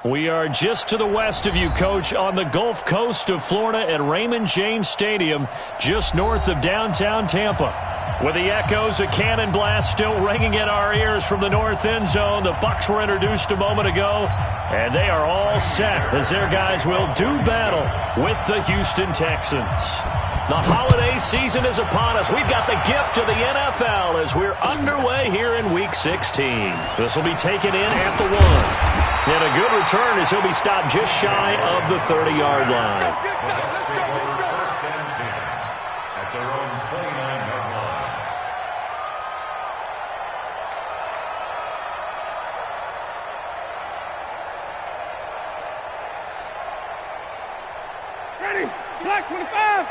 We are just to the west of you, Coach, on the Gulf Coast of Florida at Raymond James Stadium, just north of downtown Tampa. With the echoes of cannon blast still ringing in our ears from the north end zone, the Bucs were introduced a moment ago, and they are all set as their guys will do battle with the Houston Texans. The holiday season is upon us. We've got the gift of the NFL as we're underway here in Week 16. This will be taken in at the 1. And a good return as he'll be stopped just shy of the 30-yard line. At their own 29-yard line. Ready? Slack 25.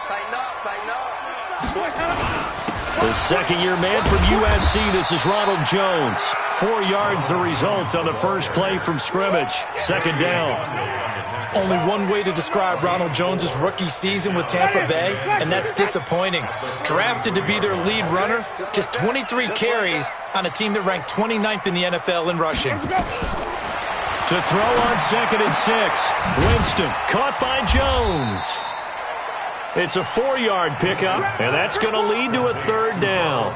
Tighten up, tighten up. The second-year man from USC, this is Ronald Jones. 4 yards the result on the first play from scrimmage. Second down. Only one way to describe Ronald Jones' rookie season with Tampa Bay, and that's disappointing. Drafted to be their lead runner, just 23 carries on a team that ranked 29th in the NFL in rushing. To throw on 2nd and 6. Winston caught by Jones. It's a 4-yard pickup, and that's going to lead to a third down.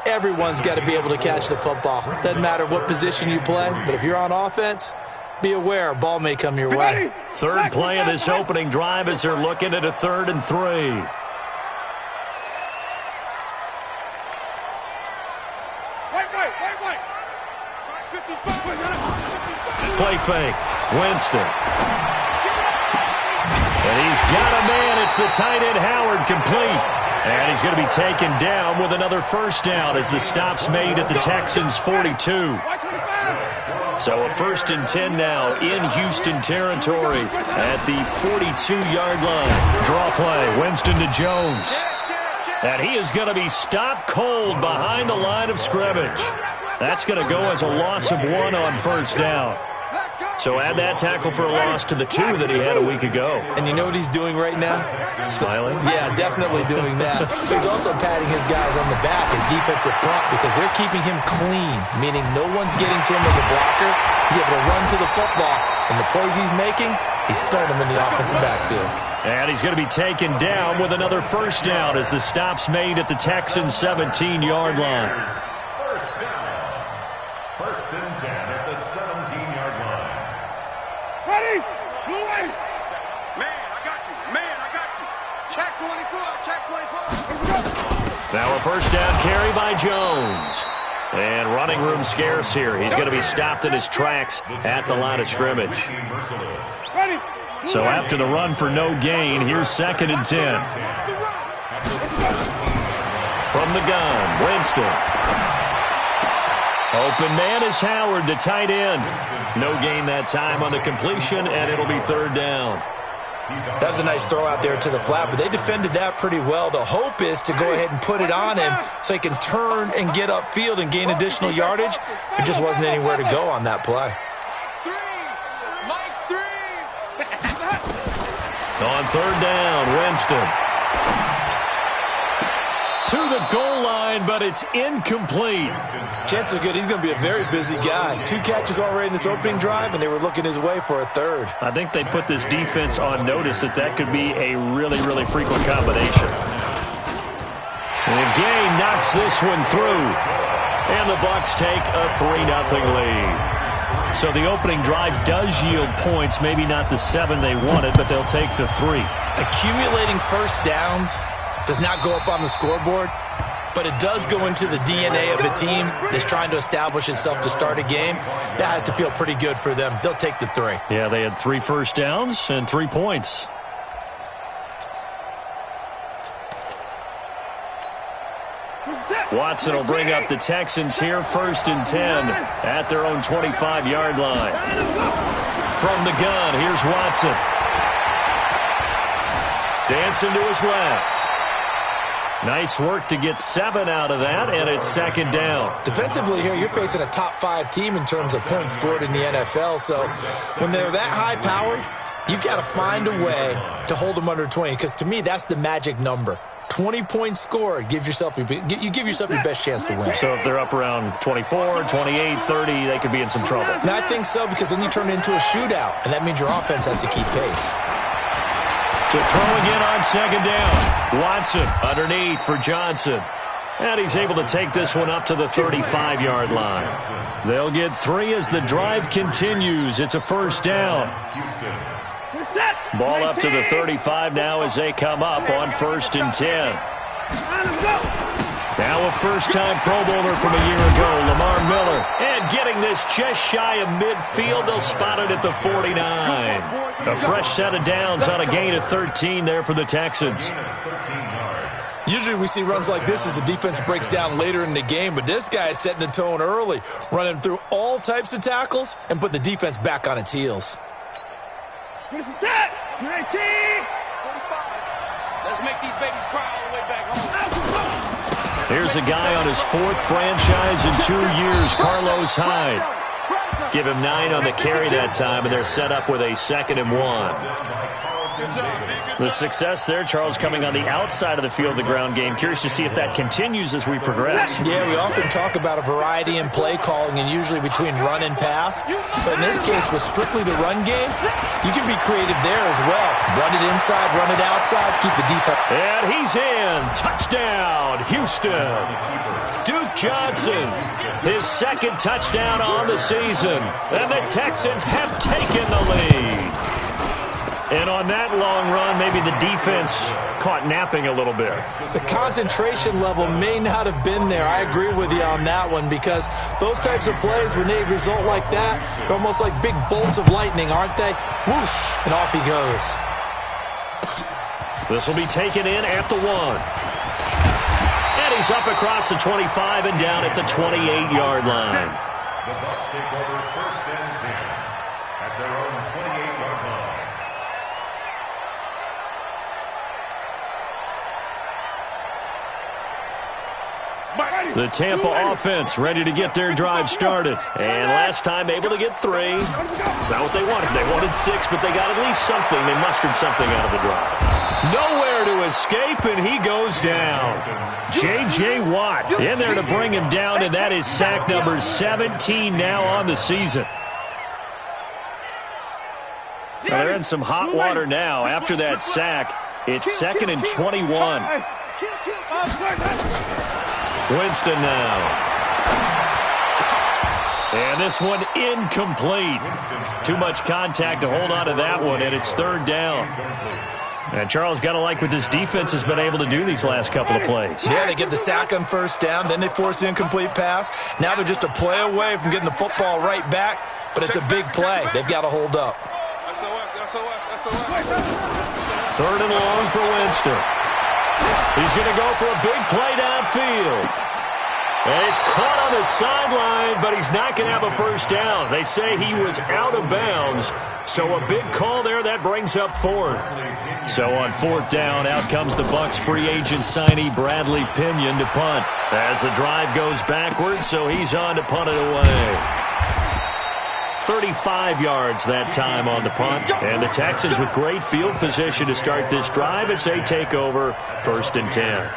Everyone's got to be able to catch the football. Doesn't matter what position you play, but if you're on offense, be aware a ball may come your way. Third play of this opening drive as they're looking at a 3rd and 3. Play fake. Winston. And he's got a man. It's the tight end Howard, complete. And he's going to be taken down with another first down as the stop's made at the Texans' 42. So a 1st and 10 now in Houston territory at the 42-yard line. Draw play. Winston to Jones. And he is going to be stopped cold behind the line of scrimmage. That's going to go as a loss of 1 on first down. So add that tackle for a loss to the 2 that he had a week ago. And you know what he's doing right now? Smiling? Yeah, definitely doing that. He's also patting his guys on the back, his defensive front, because they're keeping him clean, meaning no one's getting to him as a blocker. He's able to run to the football, and the plays he's making, he's spilling them in the offensive backfield. And he's going to be taken down with another first down as the stop's made at the Texans' 17-yard line. First down. 1st and 10 at the 17-yard line. Ready? Blue way. Man, I got you. Man, I got you. Check 24. Check 24. Now a first down carry by Jones. And running room scarce here. He's going to be stopped in his tracks at the line of scrimmage. Ready? So after the run for no gain, here's 2nd and 10. From the gun, Winston. Open man is Howard, the tight end. No gain that time on the completion, and it'll be 3rd down. That was a nice throw out there to the flat, but they defended that pretty well. The hope is to go ahead and put it on him so he can turn and get upfield and gain additional yardage. There just wasn't anywhere to go on that play. On 3rd down, Winston. To the goal line, but it's incomplete. Chances are good he's going to be a very busy guy. 2 catches already in this opening drive, and they were looking his way for a 3rd. I think they put this defense on notice that could be a really, really frequent combination. And Gay knocks this one through. And the Bucs take a 3-0 lead. So the opening drive does yield points, maybe not the 7 they wanted, but they'll take the 3. Accumulating first downs does not go up on the scoreboard, but it does go into the DNA of a team that's trying to establish itself to start a game. That has to feel pretty good for them. They'll take the 3. Yeah, they had 3 first downs and 3 points. Watson will bring up the Texans here, 1st and 10 at their own 25-yard line. From the gun, here's Watson. Dancing to his left. Nice work to get 7 out of that, and it's 2nd down. Defensively here, you're facing a top 5 team in terms of points scored in the NFL, so when they're that high-powered, you've got to find a way to hold them under 20, because to me, that's the magic number. 20-point score. You give yourself your best chance to win. So if they're up around 24, 28, 30, they could be in some trouble. And I think so, because then you turn it into a shootout, and that means your offense has to keep pace. To throw again on second down. Watson underneath for Johnson. And he's able to take this one up to the 35-yard line. They'll get 3 as the drive continues. It's a first down. Ball up to the 35 now as they come up on 1st and 10. Now a first-time Pro Bowler from a year ago, Lamar Miller. And getting this just shy of midfield, they'll spot it at the 49. A fresh set of downs on a gain of 13 there for the Texans. Usually we see runs like this as the defense breaks down later in the game, but this guy is setting the tone early, running through all types of tackles and put the defense back on its heels. Let's make these babies cry all the way back home. Here's a guy on his 4th franchise in 2 years, Carlos Hyde. Give him 9 on the carry that time, and they're set up with a 2nd and 1. The success there, Charles, coming on the outside of the field, the ground game. Curious to see if that continues as we progress. Yeah, we often talk about a variety in play calling and usually between run and pass. But in this case, with strictly the run game, you can be creative there as well. Run it inside, run it outside, keep the defense. And he's in. Touchdown, Houston. Duke Johnson, his 2nd touchdown on the season. And the Texans have taken the lead. And on that long run, maybe the defense caught napping a little bit. The concentration level may not have been there. I agree with you on that one, because those types of plays, when they result like that, they're almost like big bolts of lightning, aren't they? Whoosh, and off he goes. This will be taken in at the 1. And he's up across the 25 and down at the 28-yard line. The Bucs take over 1st and 10 at their own 28-yard line. The Tampa offense ready to get their drive started. And last time able to get 3. It's not what they wanted. They wanted 6, but they got at least something. They mustered something out of the drive. Nowhere to escape, and he goes down. J.J. Watt in there to bring him down, and that is sack number 17 now on the season. Well, they're in some hot water now. After that sack, it's 2nd and 21. Winston now. And this one incomplete. Too much contact to hold on to that one, and it's 3rd down. And Charles, got to like what this defense has been able to do these last couple of plays. Yeah, they get the sack on 1st down, then they force the incomplete pass. Now they're just a play away from getting the football right back, but it's a big play. They've got to hold up. 3rd and long for Winston. He's going to go for a big play downfield. And he's caught on the sideline, but he's not going to have a 1st down. They say he was out of bounds. So a big call there. That brings up 4th. So on 4th down, out comes the Bucs free agent signee Bradley Pinion to punt. As the drive goes backwards, so he's on to punt it away. 35 yards that time on the punt. And the Texans with great field position to start this drive as they take over 1st and 10.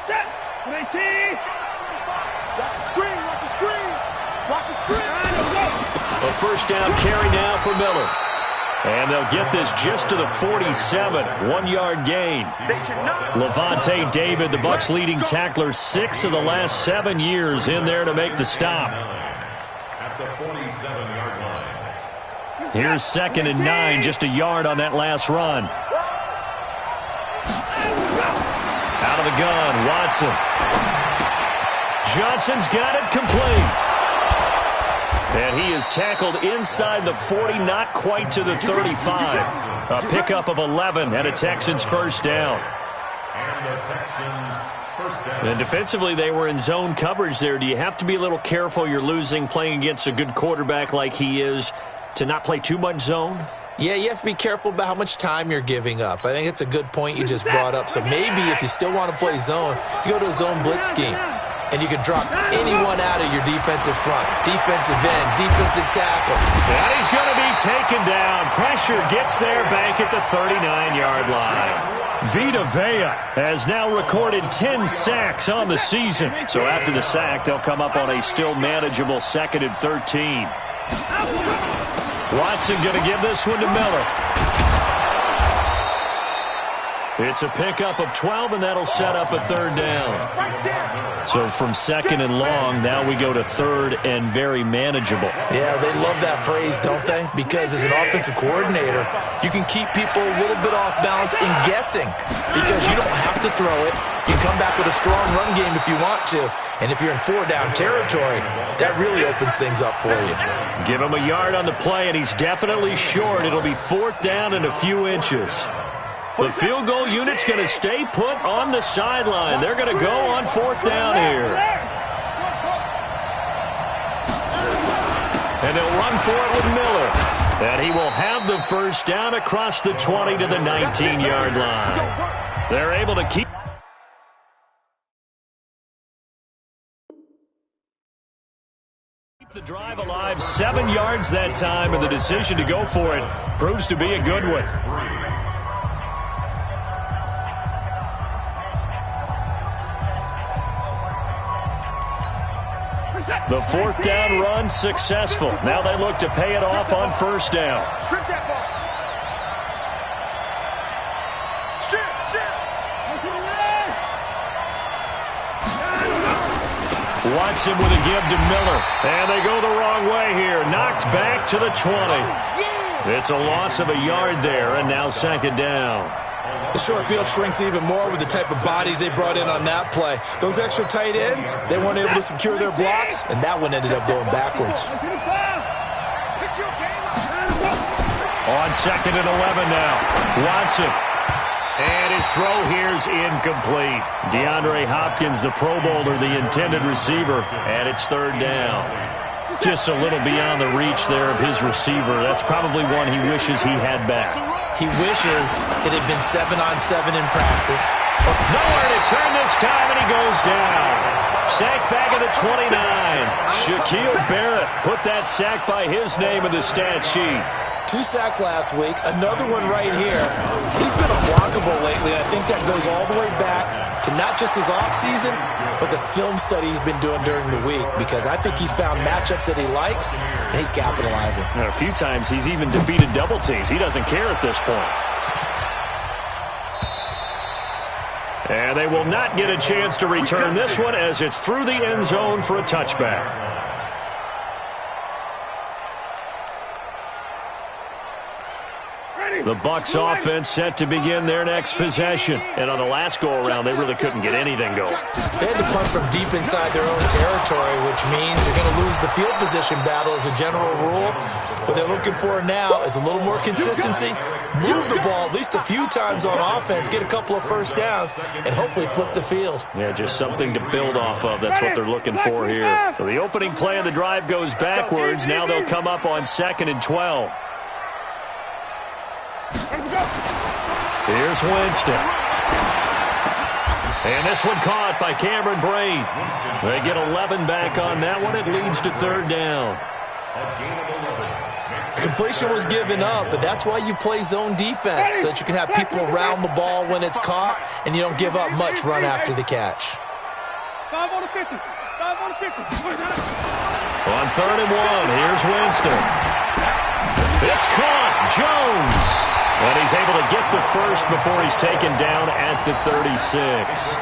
Set. 18. Watch the screen. Watch the screen. Watch the screen. A 1st down carry now for Miller. And they'll get this just to the 47. 1-yard gain. Levante David, the Bucs leading tackler, 6 of the last 7 years in there to make the stop. At the 47-yard line. Here's 2nd and 9, just a yard on that last run. Out of the gun, Watson. Johnson's got it complete. And he is tackled inside the 40, not quite to the 35. A pickup of 11 and a Texans 1st down. And the Texans 1st down. And defensively, they were in zone coverage there. Do you have to be a little careful? You're losing, playing against a good quarterback like he is, to not play too much zone? Yeah, you have to be careful about how much time you're giving up. I think it's a good point you just brought up. So maybe if you still want to play zone, you go to a zone blitz scheme. and you can drop anyone out of your defensive front. Defensive end, defensive tackle. And he's going to be taken down. Pressure gets there back at the 39-yard line. Vita Vea has now recorded 10 sacks on the season. So after the sack, they'll come up on a still manageable 2nd and 13. Watson going to give this one to Miller. It's a pickup of 12, and that'll set up a 3rd down. So from 2nd and long, now we go to 3rd and very manageable. Yeah, they love that phrase, don't they? Because as an offensive coordinator, you can keep people a little bit off balance and guessing because you don't have to throw it. You can come back with a strong run game if you want to. And if you're in 4-down territory, that really opens things up for you. Give him a yard on the play, and he's definitely short. It'll be 4th down and a few inches. The field goal unit's going to stay put on the sideline. They're going to go on 4th down here. And they'll run for it with Miller. And he will have the 1st down across the 20 to the 19-yard line. They're able to keep the drive alive. 7 yards that time, and the decision to go for it proves to be a good one. The 4th down run successful. Now they look to pay it off on 1st down. Strip that ball. Watson with a give to Miller. And they go the wrong way here. Knocked back to the 20. It's a loss of a yard there, and now 2nd down. The short field shrinks even more with the type of bodies they brought in on that play. Those extra tight ends, they weren't able to secure their blocks, and that one ended up going backwards. On 2nd and 11 now. Watson. And his throw here's incomplete. DeAndre Hopkins, the Pro Bowler, the intended receiver, and it's 3rd down. Just a little beyond the reach there of his receiver. That's probably one he wishes he had back. He wishes it had been 7-on-7 in practice. Nowhere to turn this time, and he goes down. Sacked back at the 29. Shaquille Barrett put that sack by his name in the stat sheet. 2 sacks last week, another one right here. He's been unblockable lately, and I think that goes all the way back to not just his offseason, but the film study he's been doing during the week, because I think he's found matchups that he likes, and he's capitalizing. And a few times he's even defeated double teams. He doesn't care at this point. And they will not get a chance to return this one as it's through the end zone for a touchback. The Bucs offense set to begin their next possession. And on the last go-around, they really couldn't get anything going. They had to punt from deep inside their own territory, which means you're going to lose the field position battle as a general rule. What they're looking for now is a little more consistency, move the ball at least a few times on offense, get a couple of 1st downs, and hopefully flip the field. Yeah, just something to build off of. That's what they're looking for here. So the opening play of the drive goes backwards. Now they'll come up on 2nd and 12. Here's Winston. And this one caught by Cameron Brain. They get 11 back on that one. It leads to 3rd down. Completion was given up, but that's why you play zone defense, so that you can have people around the ball when it's caught, and you don't give up much run after the catch. 5 on the 50. 5 on the 50. On 3rd and 1, here's Winston. It's caught. Jones. And he's able to get the 1st before he's taken down at the 36.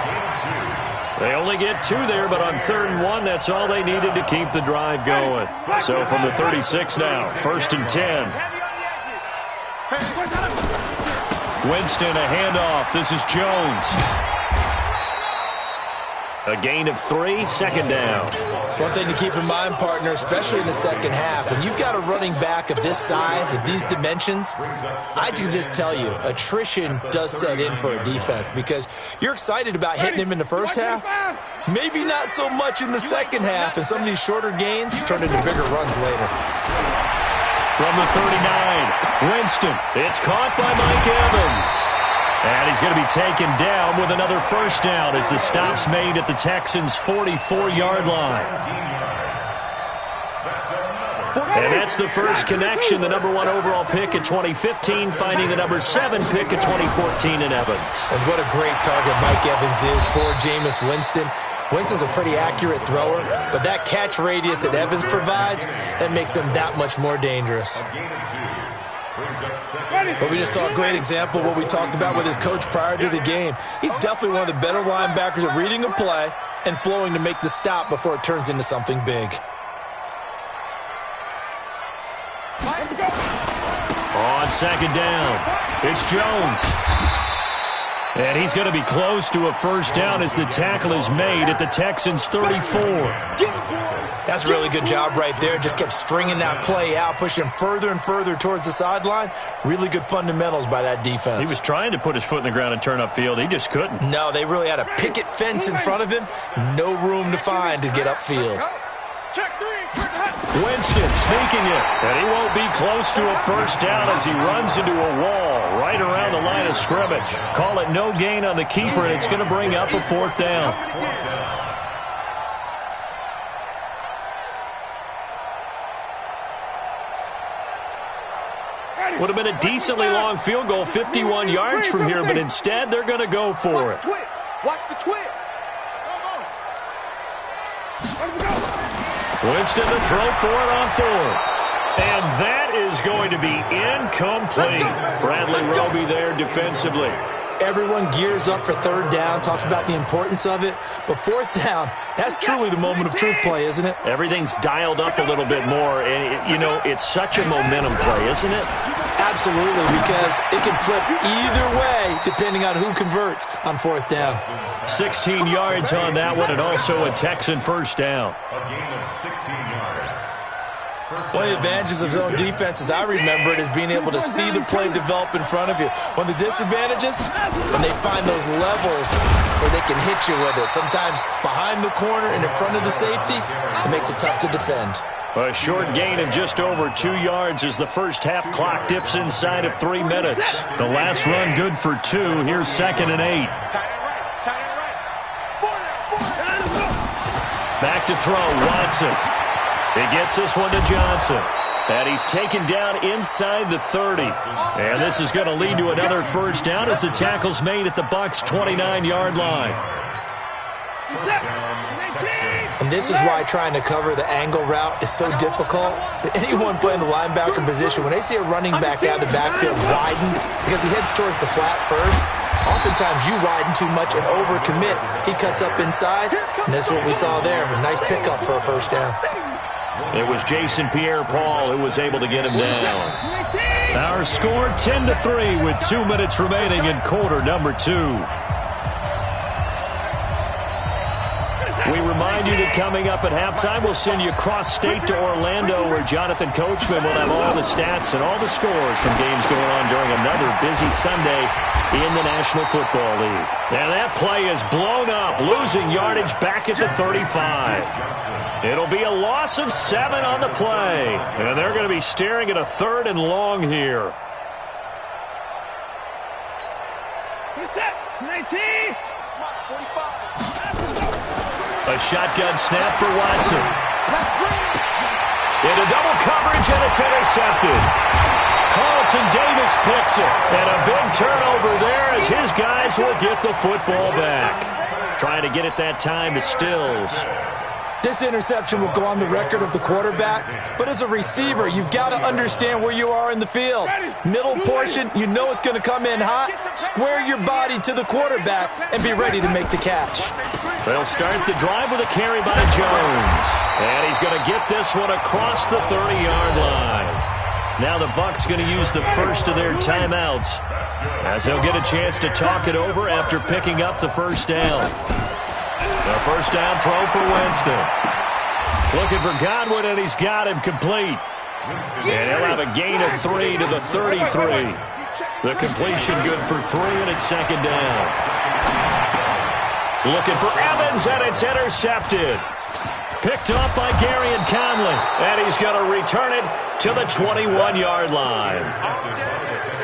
They only get 2 there, but on 3rd and 1, that's all they needed to keep the drive going. So from the 36 now, 1st and 10. Winston, a handoff. This is Jones. A gain of 3, 2nd down. One thing to keep in mind, partner, especially in the second half, when you've got a running back of this size, of these dimensions, I can just tell you, attrition does set in for a defense because you're excited about hitting him in the first half, maybe not so much in the second half, and some of these shorter gains turn into bigger runs later. From the 39, Winston. It's caught by Mike Evans. And he's going to be taken down with another first down as the stop's made at the Texans' 44-yard line. And that's the first connection, the number 1 overall pick in 2015, finding the number 7 pick in 2014 in Evans. And what a great target Mike Evans is for Jameis Winston. Winston's a pretty accurate thrower, but that catch radius that Evans provides, that makes him that much more dangerous. But we just saw a great example of what we talked about with his coach prior to the game. He's definitely one of the better linebackers at reading a play and flowing to make the stop before it turns into something big. On second down, it's Jones. And he's going to be close to a first down as the tackle is made at the Texans' 34. That's a really good job right there. Just kept stringing that play out, pushing him further and further towards the sideline. Really good fundamentals by that defense. He was trying to put his foot in the ground and turn upfield. He just couldn't. No, they really had a picket fence in front of him. No room to find to get upfield. Winston sneaking it, and he won't be close to a first down as he runs into a wall right around the line of scrimmage. Call it no gain on the keeper, and it's going to bring up a 4th down. Would have been a decently long field goal, 51 yards from here, but instead they're going to go for it. Watch the twist. Winston to throw for it on 4th. And that is going to be incomplete. Bradley Roby there defensively. Everyone gears up for 3rd down, talks about the importance of it. But 4th down, that's truly the moment of truth play, isn't it? Everything's dialed up a little bit more. And, you know, it's such a momentum play, isn't it? Absolutely, because it can flip either way depending on who converts on 4th down. 16 yards on that one, and also a Texan first down. A gain of 16 yards. One of the advantages of zone defense, as I remember it, is being able to see the play develop in front of you. One of the disadvantages, when they find those levels where they can hit you with it, sometimes behind the corner and in front of the safety, it makes it tough to defend. A short gain of just over 2 yards as the first half clock dips inside of 3 minutes. The last run good for 2. Here's 2nd and 8. Back to throw, Watson. He gets this one to Johnson. And he's taken down inside the 30. And this is going to lead to another first down as the tackle's made at the Bucs' 29-yard line. And this is why trying to cover the angle route is so difficult. Anyone playing the linebacker position, when they see a running back out of the backfield widen, because he heads towards the flat first, oftentimes you widen too much and overcommit. He cuts up inside, and this is what we saw there. A nice pickup for a first down. It was Jason Pierre-Paul who was able to get him down. Our score 10-3 with 2 minutes remaining in quarter number 2. We remind you that coming up at halftime, we'll send you cross-state to Orlando, where Jonathan Coachman will have all the stats and all the scores from games going on during another busy Sunday in the National Football League. And that play is blown up, losing yardage back at the 35. It'll be a loss of 7 on the play, and they're going to be staring at a 3rd and long here. A shotgun snap for Watson. Into double coverage, and it's intercepted. Carlton Davis picks it. And a big turnover there as his guys will get the football back. Trying to get it that time to Stills. This interception will go on the record of the quarterback, but as a receiver, you've got to understand where you are in the field. Middle portion, you know it's going to come in hot. Square your body to the quarterback and be ready to make the catch. They'll start the drive with a carry by Jones. And he's going to get this one across the 30-yard line. Now the Bucs going to use the first of their timeouts as they'll get a chance to talk it over after picking up the first down. The first down throw for Winston. Looking for Godwin, and he's got him complete. And he'll have a gain of 3 to the 33. The completion good for 3, and it's 2nd down. Looking for Evans, and it's intercepted. Picked off by Gary and Conley. And he's going to return it to the 21-yard line.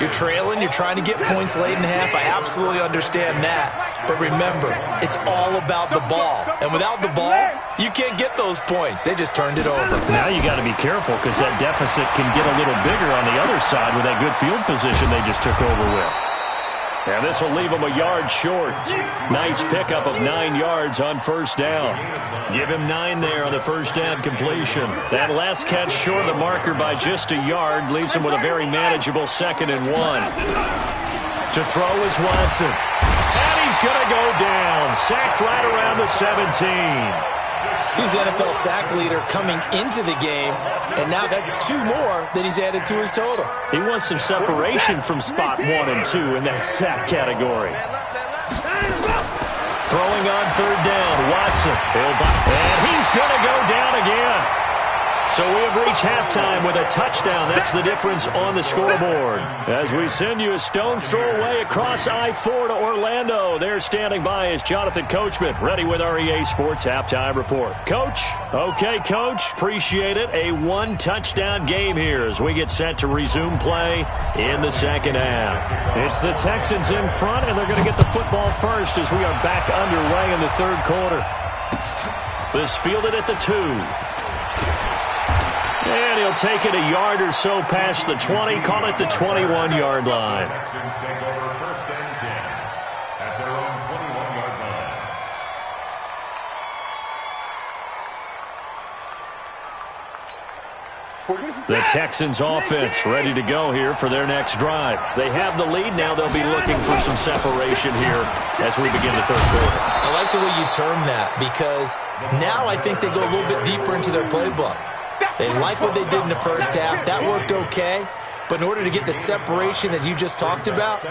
You're trailing. You're trying to get points late in half. I absolutely understand that. But remember, it's all about the ball. And without the ball, you can't get those points. They just turned it over. Now you got to be careful because that deficit can get a little bigger on the other side with that good field position they just took over with. And this will leave him a yard short. Nice pickup of 9 yards on first down. Give him 9 there on the first down completion. That last catch short of the marker by just a yard leaves him with a very manageable 2nd and 1. To throw is Watson. And he's going to go down. Sacked right around the 17. He's the NFL sack leader coming into the game, and now that's 2 more that he's added to his total. He wants some separation from spot 1 and 2 in that sack category. Throwing on third down, Watson. And he's going to go down again. So we have reached halftime with a touchdown. That's the difference on the scoreboard. As we send you a stone's throw away across I-4 to Orlando. There standing by is Jonathan Coachman, ready with our EA Sports Halftime Report. Coach? Okay, Coach. Appreciate it. A 1-touchdown game here as we get set to resume play in the second half. It's the Texans in front, and they're going to get the football first as we are back underway in the third quarter. This fielded at the 2. And he'll take it a yard or so past the 20, call it the 21-yard line. Texans take over first and 10 at their own 21-yard line. The Texans offense ready to go here for their next drive. They have the lead. Now they'll be looking for some separation here as we begin the third quarter. I like the way you term that because now I think they go a little bit deeper into their playbook. They like what they did in the first half. That worked okay. But in order to get the separation that you just talked about,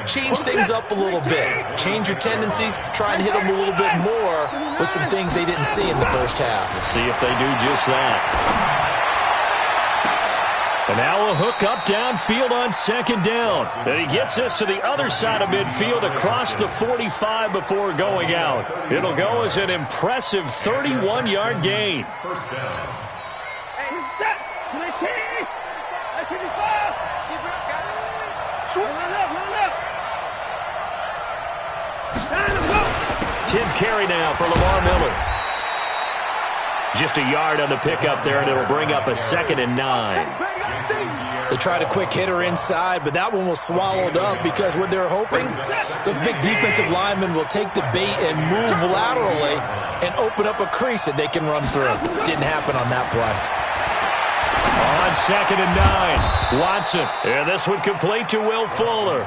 change things up a little bit. Change your tendencies. Try and hit them a little bit more with some things they didn't see in the first half. Let's see if they do just that. And now a hook up downfield on second down. And he gets us to the other side of midfield across the 45 before going out. It'll go as an impressive 31-yard gain. First down. Set. 19. 85. Run up. 10th carry now for Lamar Miller. Just a yard on the pickup there, and it'll bring up a 2nd and 9. They tried a quick hitter inside, but that one was swallowed up because what they're hoping, those big defensive linemen will take the bait and move laterally and open up a crease that they can run through. Didn't happen on that play. On 2nd and 9, Watson. And this one complete to Will Fuller.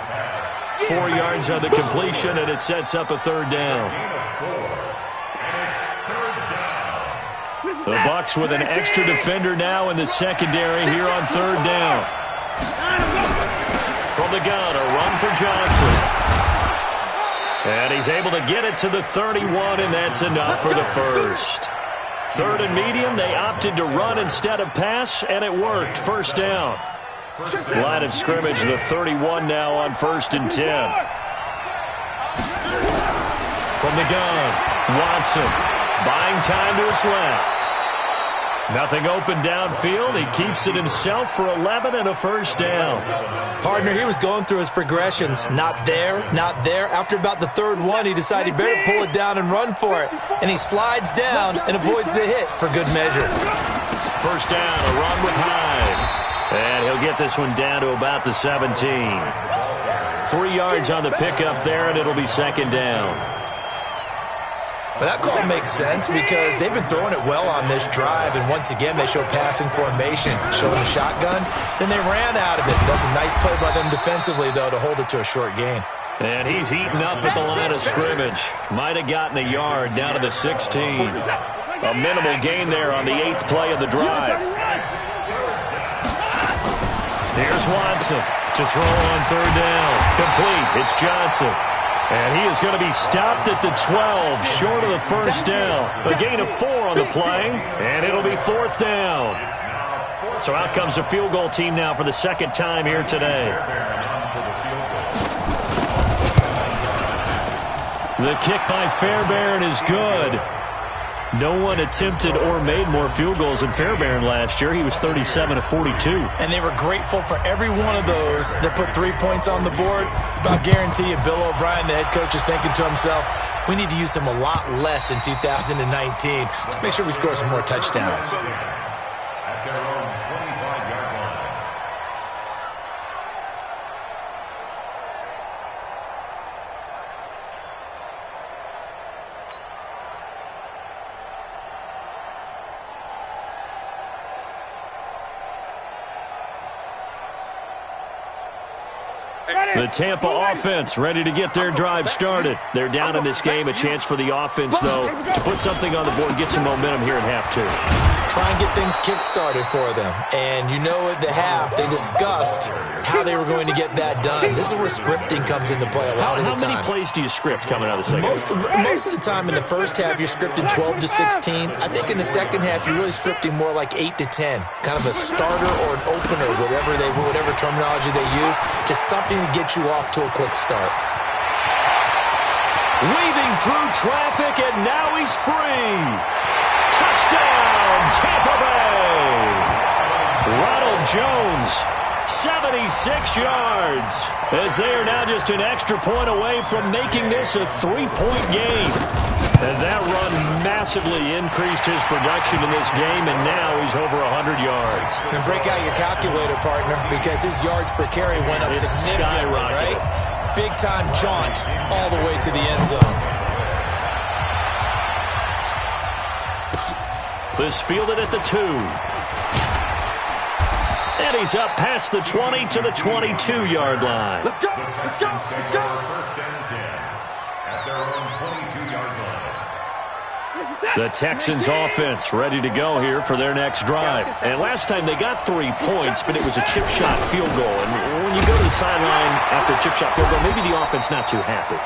4 yards on the completion, and it sets up a third down. The Bucs with an extra defender now in the secondary here on third down. From the gun, a run for Johnson. And he's able to get it to the 31, and that's enough for the first. 3rd and medium, they opted to run instead of pass, and it worked. First down. Line of scrimmage, the 31 now on 1st and 10. From the gun, Watson buying time to his left. Nothing open downfield. He keeps it himself for 11 and a first down. Partner, he was going through his progressions. Not there, not there. After about the 3rd one, he decided he better pull it down and run for it. And he slides down and avoids the hit for good measure. First down, a run with Hyde. And he'll get this one down to about the 17. 3 yards on the pickup there, and it'll be 2nd down. But that call makes sense because they've been throwing it well on this drive, and once again they show passing formation, showing the shotgun. Then they ran out of it. That's a nice play by them defensively, though, to hold it to a short gain. And he's heating up at the line of scrimmage. Might have gotten a yard down to the 16. A minimal gain there on the 8th play of the drive. Here's Watson to throw on third down. Complete. It's Johnson. And he is going to be stopped at the 12, short of the first down. A gain of 4 on the play, and it'll be 4th down. So out comes the field goal team now for the 2nd time here today. The kick by Fairbairn is good. No one attempted or made more field goals than Fairbairn last year. He was 37 of 42. And they were grateful for every one of those that put 3 points on the board. But I guarantee you, Bill O'Brien, the head coach, is thinking to himself, we need to use him a lot less in 2019. Let's make sure we score some more touchdowns. At their own 25-yard line. The Tampa offense ready to get their drive started. They're down in this game. A chance for the offense, though, to put something on the board, get some momentum here in half two. Try and get things kick-started for them. And you know at the half, they discussed how they were going to get that done. This is where scripting comes into play a lot of the time. How many plays do you script coming out of the second? Most of the time in the first half, you're scripting 12 to 16. I think in the second half, you're really scripting more like 8 to 10. Kind of a starter or an opener, whatever terminology they use. Just something to get you off to a quick start. Weaving through traffic, and now he's free. Touchdown, Tampa Bay. Ronald Jones, 76 yards, as they are now just an extra point away from making this a 3-point game. And that run massively increased his production in this game, and now he's over 100 yards. And break out your calculator, partner, because his yards per carry went up significantly, right? Big-time jaunt all the way to the end zone. This fielded at the 2. And he's up past the 20 to the 22-yard line. Let's go! Let's go! Let's go! First and 10 at their own 22-yard line. The Texans offense ready to go here for their next drive. And last time they got 3 points, but it was a chip shot field goal. And when you go to the sideline after a chip shot field goal, maybe the offense not too happy.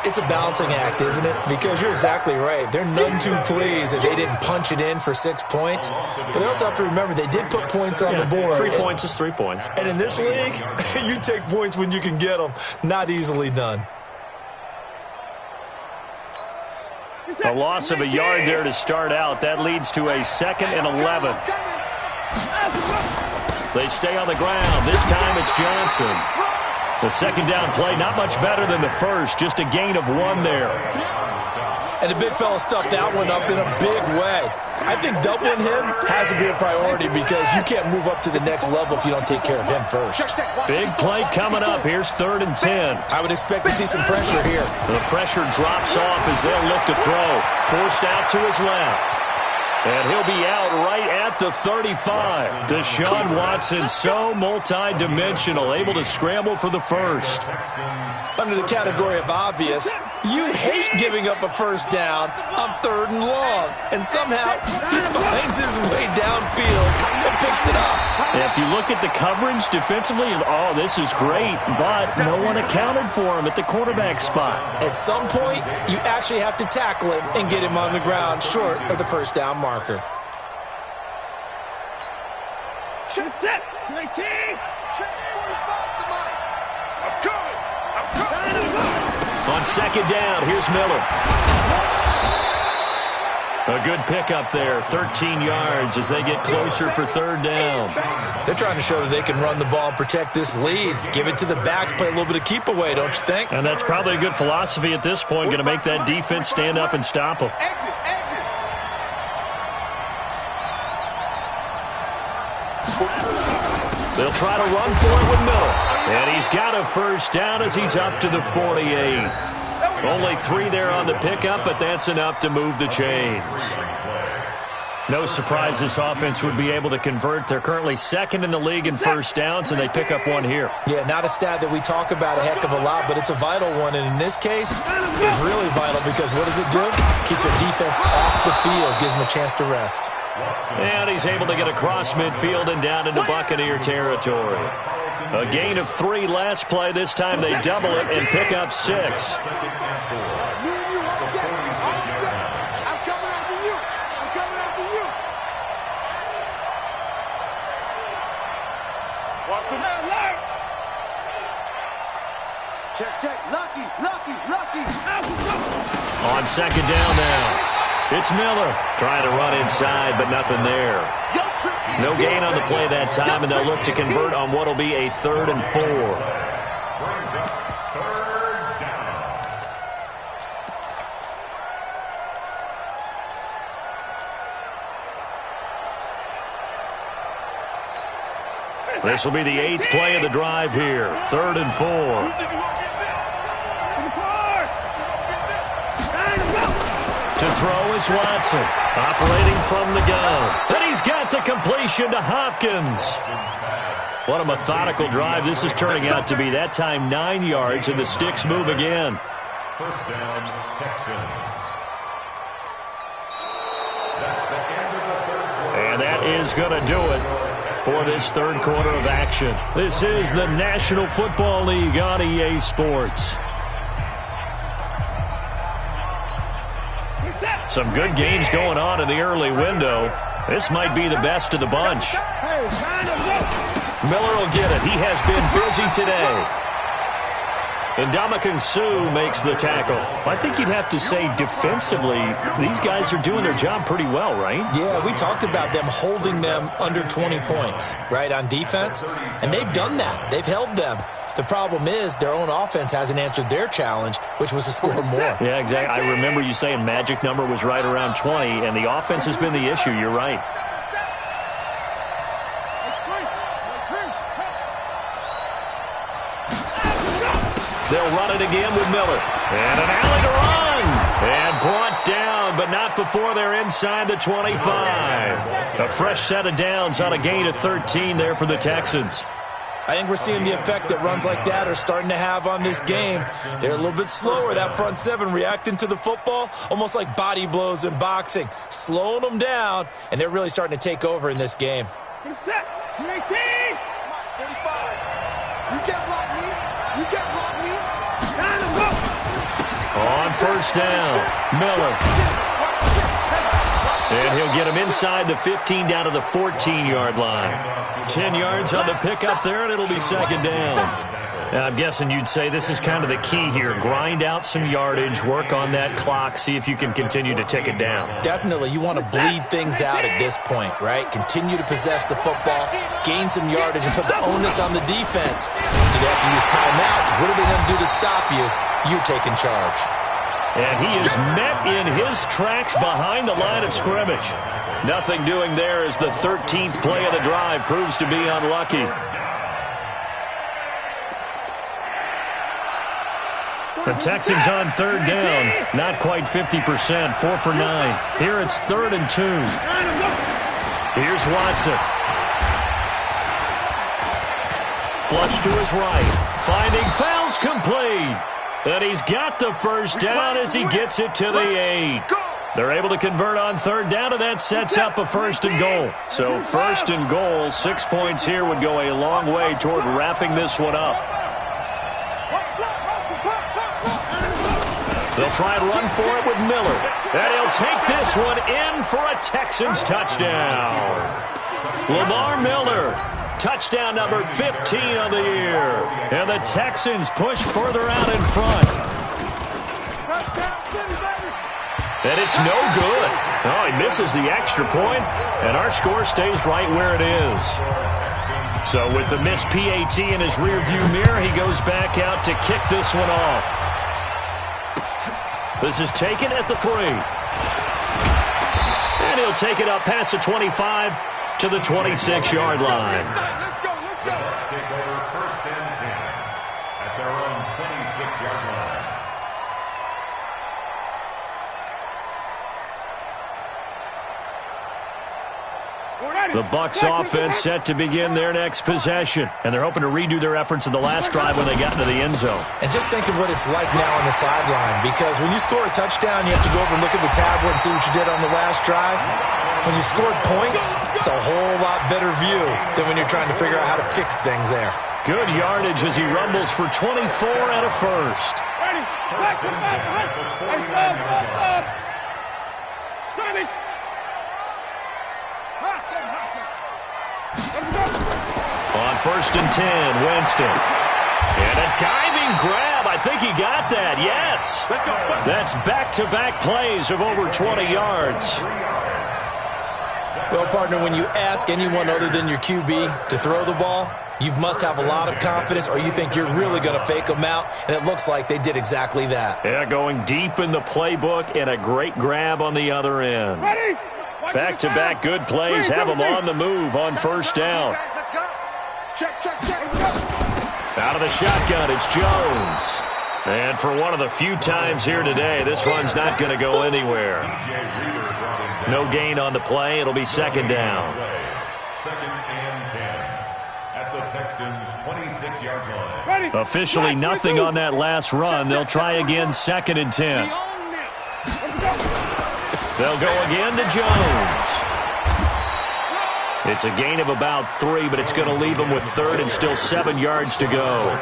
It's a balancing act, isn't it? Because you're exactly right. They're none too pleased that they didn't punch it in for 6 points. But they also have to remember they did put points on the board. 3 points is 3 points. And in this league, you take points when you can get them. Not easily done. A loss of a yard there to start out. That leads to a 2nd and 11. They stay on the ground. This time it's Johnson. The second down play, not much better than the first. Just a gain of 1 there. And the big fella stuffed that one up in a big way. I think doubling him has to be a priority because you can't move up to the next level if you don't take care of him first. Big play coming up. Here's 3rd and 10. I would expect to see some pressure here. The pressure drops off as they'll look to throw. Forced out to his left. And he'll be out right at the 35. Deshaun Watson, so multi-dimensional, able to scramble for the first. Under the category of obvious, you hate giving up a first down on 3rd and long. And somehow, he finds his way downfield and picks it up. If you look at the coverage defensively, oh, this is great, but no one accounted for him at the quarterback spot. At some point, you actually have to tackle him and get him on the ground short of the first down marker. Check set. 19. Check 45 to Mike. I'm coming. I'm coming. On 2nd down, here's Miller. A good pickup there, 13 yards as they get closer for 3rd down. They're trying to show that they can run the ball and protect this lead. Give it to the backs, play a little bit of keep away, don't you think? And that's probably a good philosophy at this point, going to make that defense stand up and stop them. Exit, exit. They'll try to run for it with Miller. And he's got a first down as he's up to the 48. Only 3 there on the pickup, but that's enough to move the chains. No surprise this offense would be able to convert. They're currently 2nd in the league in first downs, and they pick up 1 here. Yeah, not a stat that we talk about a heck of a lot, but it's a vital one. And in this case, it's really vital because what does it do? Keeps their defense off the field, gives them a chance to rest. And he's able to get across midfield and down into Buccaneer territory. A gain of 3 last play. This time they double it and pick up 6. Me and you, I'm getting it. I'm coming after you. I'm coming after you. Watch the man left. Check, check. Lucky, lucky, lucky. On 2nd down now. It's Miller trying to run inside, but nothing there. No gain on the play that time, and they'll look to convert on what will be a 3rd and 4. Brings up 3rd down. This will be the 8th play of the drive here. 3rd and 4. To throw is Watson, operating from the gun. And he's got the completion to Hopkins. What a methodical drive this is turning out to be. That time 9 yards, and the sticks move again. 1st down, Texans. That's the end of the 3rd quarter. And that is going to do it for this 3rd quarter of action. This is the National Football League on EA Sports. Some good games going on in the early window. This might be the best of the bunch. Miller will get it. He has been busy today. And Ndamukong Suh makes the tackle. I think you'd have to say defensively, these guys are doing their job pretty well, right? Yeah, we talked about them holding them under 20 points, right, on defense. And they've done that. They've held them. The problem is their own offense hasn't answered their challenge, which was to score more. Yeah, exactly. I remember you saying magic number was right around 20, and the offense has been the issue. You're right. They'll run it again with Miller. And an alley to run. And brought down, but not before they're inside the 25. A fresh set of downs on a gain of 13 there for the Texans. I think we're seeing the effect that runs like that are starting to have on this game. They're a little bit slower, that front seven, reacting to the football, almost like body blows in boxing, slowing them down, and they're really starting to take over in this game. Get set. You 18. 35. You get block me. You get block me. Line them up. On 1st down, Miller. And he'll get him inside the 15 down to the 14-yard line. 10 yards on the pickup there, and it'll be 2nd down. Now, I'm guessing you'd say this is kind of the key here. Grind out some yardage, work on that clock, see if you can continue to tick it down. Definitely. You want to bleed things out at this point, right? Continue to possess the football, gain some yardage, and put the onus on the defense. Do they have to use timeouts? What are they going to do to stop you? You're taking charge. And he is met in his tracks behind the line of scrimmage. Nothing doing there as the 13th play of the drive proves to be unlucky. The Texans on 3rd down. Not quite 50%, 4 for 9. Here it's 3rd and 2. Here's Watson. Flush to his right. Finding fouls complete. And he's got the 1st down as he gets it to the 8. They're able to convert on 3rd down, and that sets up a 1st and goal. So 1st and goal, 6 points here would go a long way toward wrapping this one up. They'll try and run for it with Miller. And he'll take this one in for a Texans touchdown. Lamar Miller. Touchdown number 15 on the year. And the Texans push further out in front. And it's no good. Oh, he misses the extra point, and our score stays right where it is. So with the missed PAT in his rearview mirror, he goes back out to kick this one off. This is taken at the 3. And he'll take it up past the 25 to the 26-yard line. Let's take over 1st and 10 at their own 26-yard line. The Bucs offense set to begin their next possession, and they're hoping to redo their efforts in the last drive when they got into the end zone. And just think of what it's like now on the sideline, because when you score a touchdown, you have to go over and look at the tablet and see what you did on the last drive. When you scored points, it's a whole lot better view than when you're trying to figure out how to fix things there. Good yardage as he rumbles for 24 and a 1st. On 1st and 10, Winston. And a diving grab. I think he got that. Yes. Let's go. That's back-to-back plays of over 20 yards. Well, partner, when you ask anyone other than your QB to throw the ball, you must have a lot of confidence, or you think you're really going to fake them out, and it looks like they did exactly that. Yeah, going deep in the playbook and a great grab on the other end. Back-to-back good plays have them on the move on first down. Out of the shotgun, it's Jones. And for one of the few times here today, this run's not going to go anywhere. No gain on the play. It'll be second down. Second and 10 at the Texans' 26-yard line. Officially nothing on that last run. They'll try again, second and 10. They'll go again to Jones. It's a gain of about 3, but it's going to leave them with third and still 7 yards to go.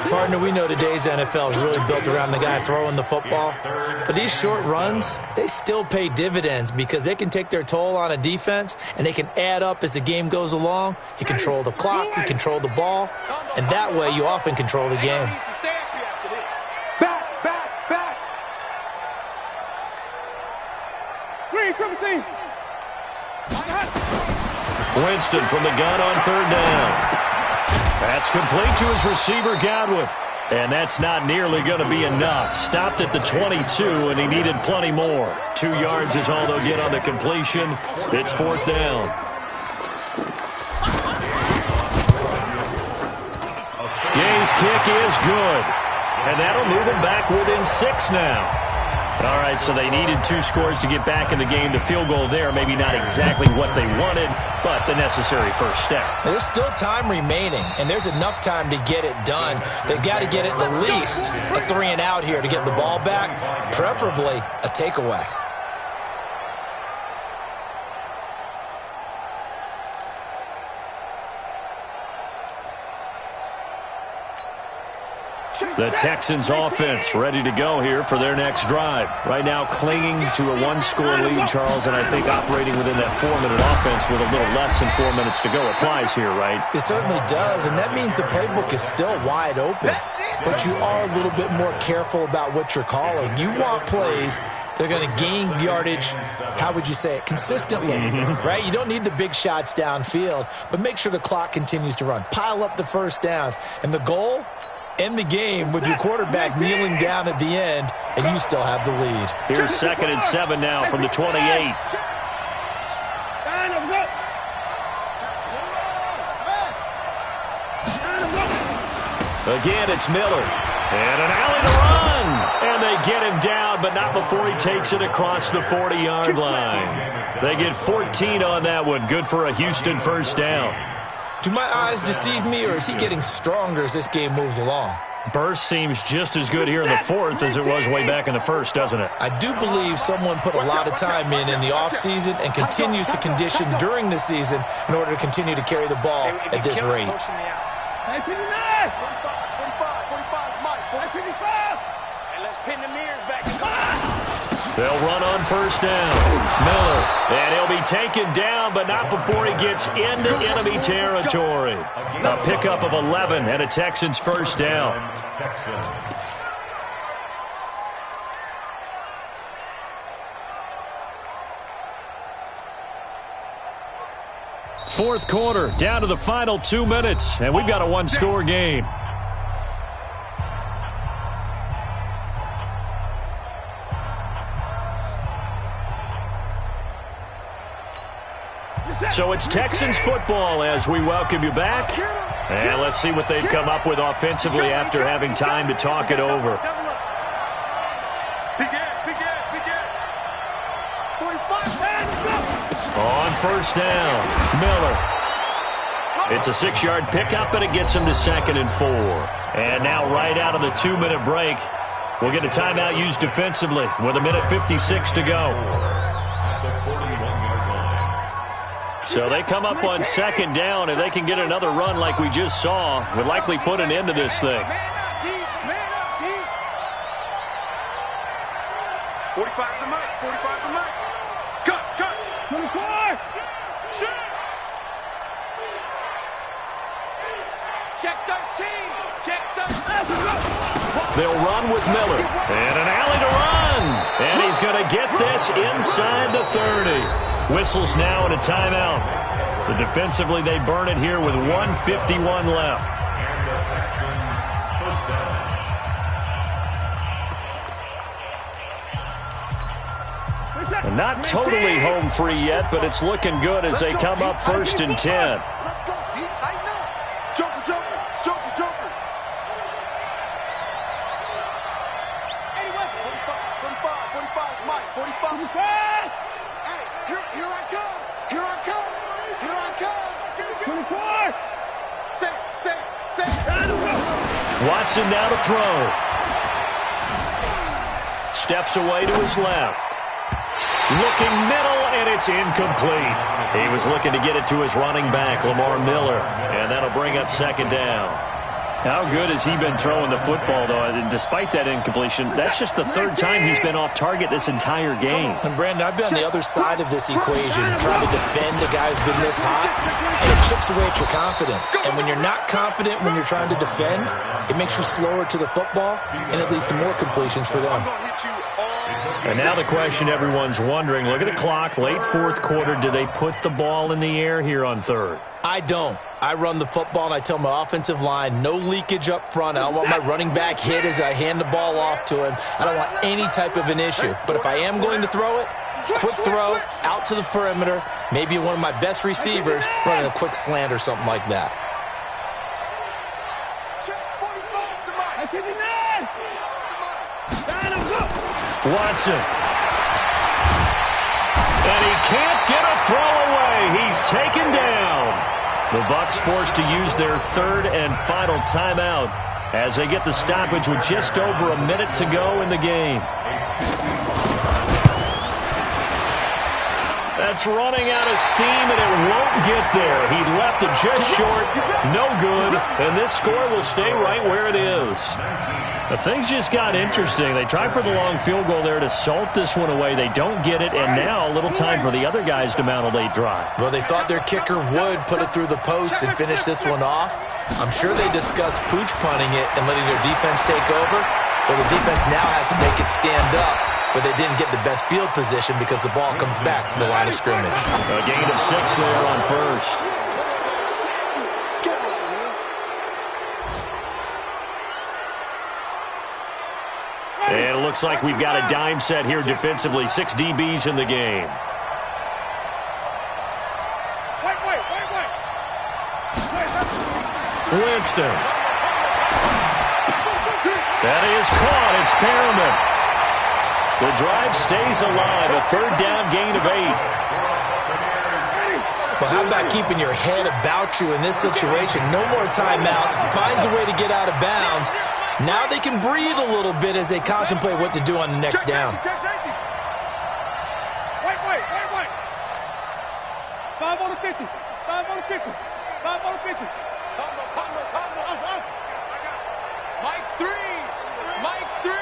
Partner, we know today's NFL is really built around the guy throwing the football. But these short runs, they still pay dividends because they can take their toll on a defense, and they can add up as the game goes along. You control the clock, you control the ball, and that way you often control the game. Back. Green, triple team. Winston from the gun on third down. That's complete to his receiver, Godwin. And that's not nearly going to be enough. Stopped at the 22, and he needed plenty more. 2 yards is all they'll get on the completion. It's fourth down. Gay's kick is good. And that'll move him back within 6 now. All right, so they needed 2 scores to get back in the game. The field goal there, maybe not exactly what they wanted, but the necessary first step. There's still time remaining, and there's enough time to get it done. They've got to get at the least a 3 and out here to get the ball back, preferably a takeaway. The Texans offense ready to go here for their next drive. Right now clinging to a 1-score lead, Charles, and I think operating within that 4-minute offense with a little less than 4 minutes to go applies here, right? It certainly does, and that means the playbook is still wide open. But you are a little bit more careful about what you're calling. You want plays they're going to gain yardage, how would you say it, consistently, right? You don't need the big shots downfield, but make sure the clock continues to run. Pile up the first downs, and the goal, end the game with your quarterback kneeling down at the end, and you still have the lead. Here's second and 7 now from the 28. Again, it's Miller. And an alley to run. And they get him down, but not before he takes it across the 40-yard line. They get 14 on that one. Good for a Houston first down. Do my eyes deceive me, or is he getting stronger as this game moves along? Burst seems just as good here in the fourth as it was way back in the first, doesn't it? I do believe someone put a lot of time in the offseason and continues to condition during the season in order to continue to carry the ball at this rate. Hey, 59! 45, Mike. 55! And let's pin the mirrors back. They'll run on first down. Miller. And he'll be taken down, but not before he gets into enemy territory. A pickup of 11 and a Texans first down. Fourth quarter, down to the final 2 minutes, and we've got a one-score game. So it's Texans football as we welcome you back. And let's see what they've come up with offensively after having time to talk it over. On first down, Miller. It's a 6-yard pickup, and it gets him to second and 4. And now right out of the 2-minute break, we'll get a timeout used defensively with 1:56 to go. So they come up on second down, and they can get another run like we just saw. Would likely put an end to this thing. 45 to Mike. 45 to Mike. Cut. 24! Check 13. Check 13. They'll run with Miller. And an alley to run. And he's going to get this inside the 30. Whistles now and a timeout. So defensively, they burn it here with 1:51 left. And not totally home free yet, but it's looking good as they come up 1st and 10. Let's go, D. Tighten up. Joker, joker, joker, joker. 81, 45, Mike, 45. Hey, here I come. Here I come. Here I come. 24. Say. Watson now to throw. Steps away to his left. Looking middle, and it's incomplete. He was looking to get it to his running back, Lamar Miller, and that'll bring up 2nd down. How good has he been throwing the football, though? Despite that incompletion, that's just the 3rd time he's been off target this entire game. And, Brandon, I've been on the other side of this equation, trying to defend a guy who's been this hot, and it chips away at your confidence. And when you're not confident when you're trying to defend, it makes you slower to the football, and it leads to more completions for them. And now the question everyone's wondering, look at the clock, late 4th quarter, do they put the ball in the air here on 3rd? I don't. I run the football, and I tell my offensive line, no leakage up front. I don't want my running back hit as I hand the ball off to him. I don't want any type of an issue. But if I am going to throw it, quick throw, out to the perimeter, maybe one of my best receivers running a quick slant or something like that. Watson. And he can't get a throw away. He's taken down. The Bucs forced to use their 3rd and final timeout as they get the stoppage with just over a minute to go in the game. That's running out of steam, and it won't get there. He left it just short, no good, and this score will stay right where it is. But things just got interesting. They tried for the long field goal there to salt this one away. They don't get it, and now a little time for the other guys to mount a late drive. Well, they thought their kicker would put it through the post and finish this one off. I'm sure they discussed pooch punting it and letting their defense take over. Well, the defense now has to make it stand up, but they didn't get the best field position because the ball comes back to the line of scrimmage. A gain of 6 there on 1st. And it looks like we've got a dime set here defensively. 6 DBs in the game. Winston. That is caught. It's Perriman. The drive stays alive. A 3rd down gain of 8. Well, how about keeping your head about you in this situation? No more timeouts. Finds a way to get out of bounds. Now they can breathe a little bit as they contemplate what to do on the next down. Wait. 5 on the 50. 5 on the 50. 5 on the 50. Mike 3. Mike 3.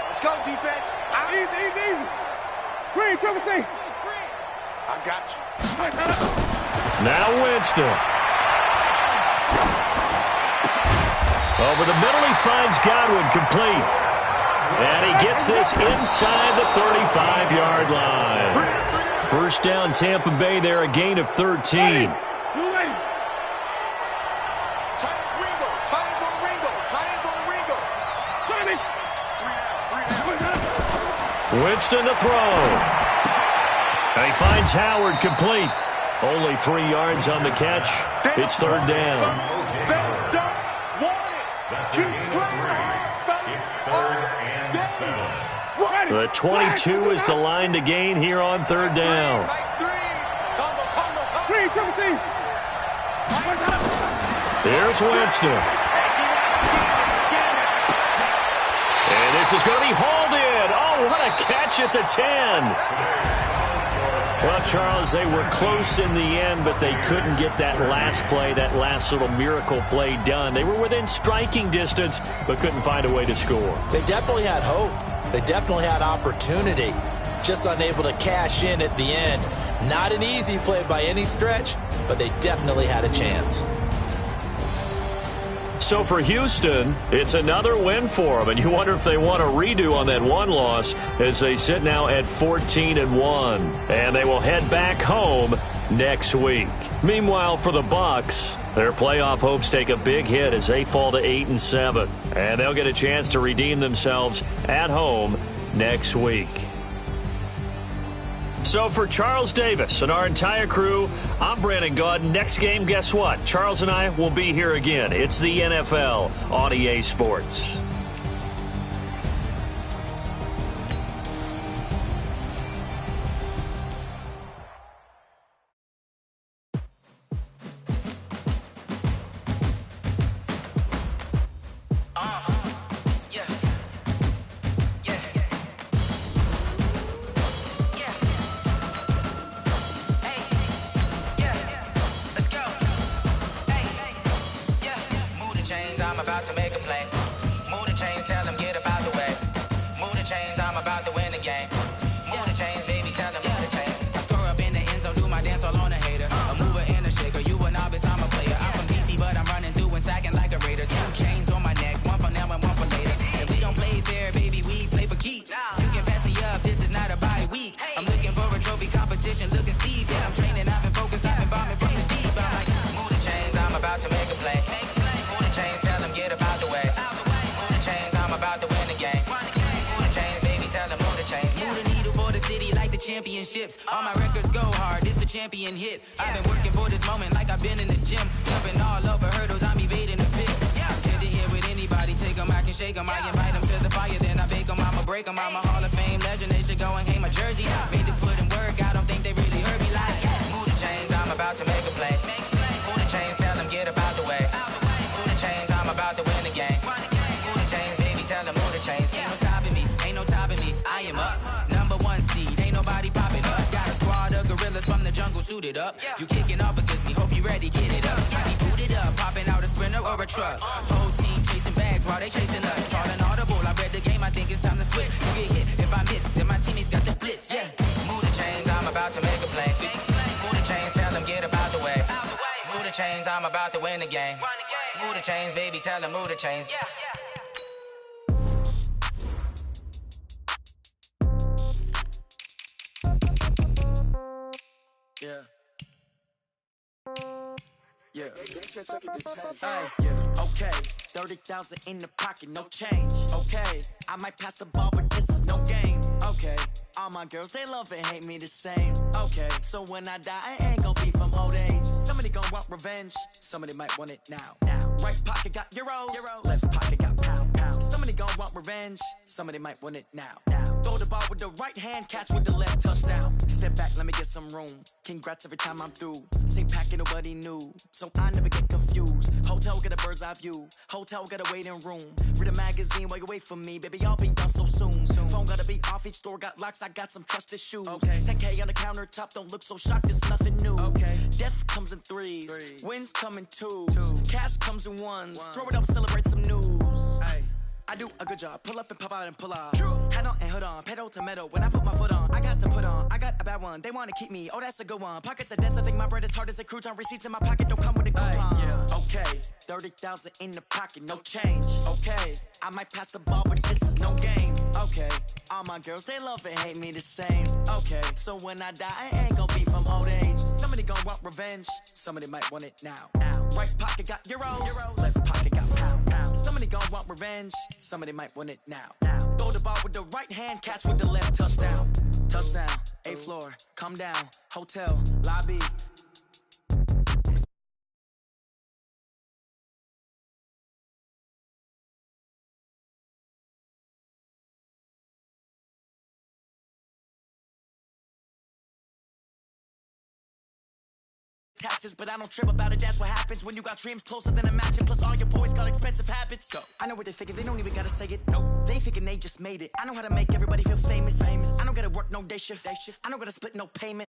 Let's go, defense. Easy. Green, triple T. I got you. Now Winston. Over the middle, he finds Godwin complete. And he gets this inside the 35-yard line. 1st down, Tampa Bay there, a gain of 13. Winston to throw. And he finds Howard complete. Only 3 yards on the catch. It's 3rd down. The 22 is the line to gain here on 3rd down. Here's Winston. And this is going to be hauled in. Oh, what a catch at the 10. Well, Charles, they were close in the end, but they couldn't get that last play, that last little miracle play done. They were within striking distance, but couldn't find a way to score. They definitely had hope. They definitely had opportunity. Just unable to cash in at the end. Not an easy play by any stretch, but they definitely had a chance. So for Houston, it's another win for them, and you wonder if they want a redo on that one loss as they sit now at 14-1, and they will head back home next week. Meanwhile, for the Bucs, their playoff hopes take a big hit as they fall to 8-7, and they'll get a chance to redeem themselves at home next week. So for Charles Davis and our entire crew, I'm Brandon Gaudin. Next game, guess what? Charles and I will be here again. It's the NFL on EA Sports. I'm about to make a play. Move the chains, tell them get about the way. Move the chains, I'm about to win the game. Move the chains, baby, tell them move the chains. I score up in the end zone, do my dance all on a hater. A mover and a shaker, you a novice, I'm a player. I'm from DC, but I'm running through and sacking like a raider. 2 chains on my neck, one for now and one for later. If we don't play fair, baby, we play for keeps. You can pass me up, this is not a bye week. I'm looking for a trophy competition, looking steep. Yeah, I'm training, I've been focused, I've been bombing from the deep. I'm like, move the chains, I'm about to make a play. Move the chains, tell them get about the way. Move the chains, I'm about to win the game. Move the chains, baby, tell them move the chains. Move the needle for the city like the championships. All my records go hard, this a champion hit. I've been working for this moment like I've been in the gym. Jumping all over hurdles, I'm evading the pit. Head to head with anybody, take them, I can shake them. I invite them to the fire, then I bake them, I'ma break them. I'm a Hall of Fame legend, they should go and hang my jersey. Made to put in work, I don't think they really heard me like, move the chains, I'm about to make a play. Move the chains, tell them get about the way. Move the chains, I'm about to win the game. Move the chains, baby, tell them move the chains. Ain't no stopping me, ain't no topping me. I am up, #1 seed, ain't nobody popping up. Got a squad of gorillas from the jungle suited up. You kicking off against me, hope you ready, get it up. I be booted up, popping out a sprinter or a truck. Whole team chasing bags while they chasing us. Calling audible, I read the game, I think it's time to switch. You get hit, if I miss, then my teammates got the blitz, yeah. Move the chains, I'm about to make a play. Move the chains, tell them get about the way. Move the chains, I'm about to win the game. Move the chains, baby, tell them move the chains. Yeah. Yeah. Yeah. Okay. 30,000 in the pocket, no change. Okay. I might pass the ball, but this is no game. Okay. All my girls, they love and hate me the same. Okay. So when I die, I ain't gonna be from old age. Somebody gonna want revenge. Somebody might want it now. Right pocket got euros. Left pocket got pounds. Somebody gonna want revenge. Somebody might want it now. Throw the ball with the right hand, catch with the left, touchdown. Step back, let me get some room. Congrats every time I'm through. Same packet, nobody knew. So I never get confused. Hotel get a bird's eye view. Hotel get a waiting room. Read a magazine while you wait for me. Baby, I'll be done so soon. Phone gotta be off, each store got locks. I got some trusted shoes. 10K on the countertop, don't look so shocked, it's nothing new. Death comes in threes. Wins come in twos. Cash comes in ones. Throw it up, celebrate some news. I do a good job, pull up and pop out and pull off. Head on and hood on, pedal to metal. When I put my foot on, I got to put on. I got a bad one, they wanna keep me, oh that's a good one. Pockets are dense, I think my bread is hard as a crouton. Receipts in my pocket don't come with a coupon. Okay, 30,000 in the pocket, no change. Okay, I might pass the ball, but this is no game. Okay, all my girls, they love and hate me the same. Okay, so when I die, I ain't gonna be from old age. Somebody gonna want revenge, somebody might want it now. Right pocket got euros, left pocket got pounds. Somebody gonna want revenge, somebody might want it now. Throw the ball with the right hand, catch with the left, touchdown. Touchdown, 8th floor, come down, hotel, lobby. Taxes, but I don't trip about it, that's what happens when you got dreams closer than a matching. Plus all your boys got expensive habits. So I know what they're thinking, they don't even gotta say it. Nope, they thinking they just made it. I know how to make everybody feel famous. I don't gotta work no day shift. I don't gotta split no payment.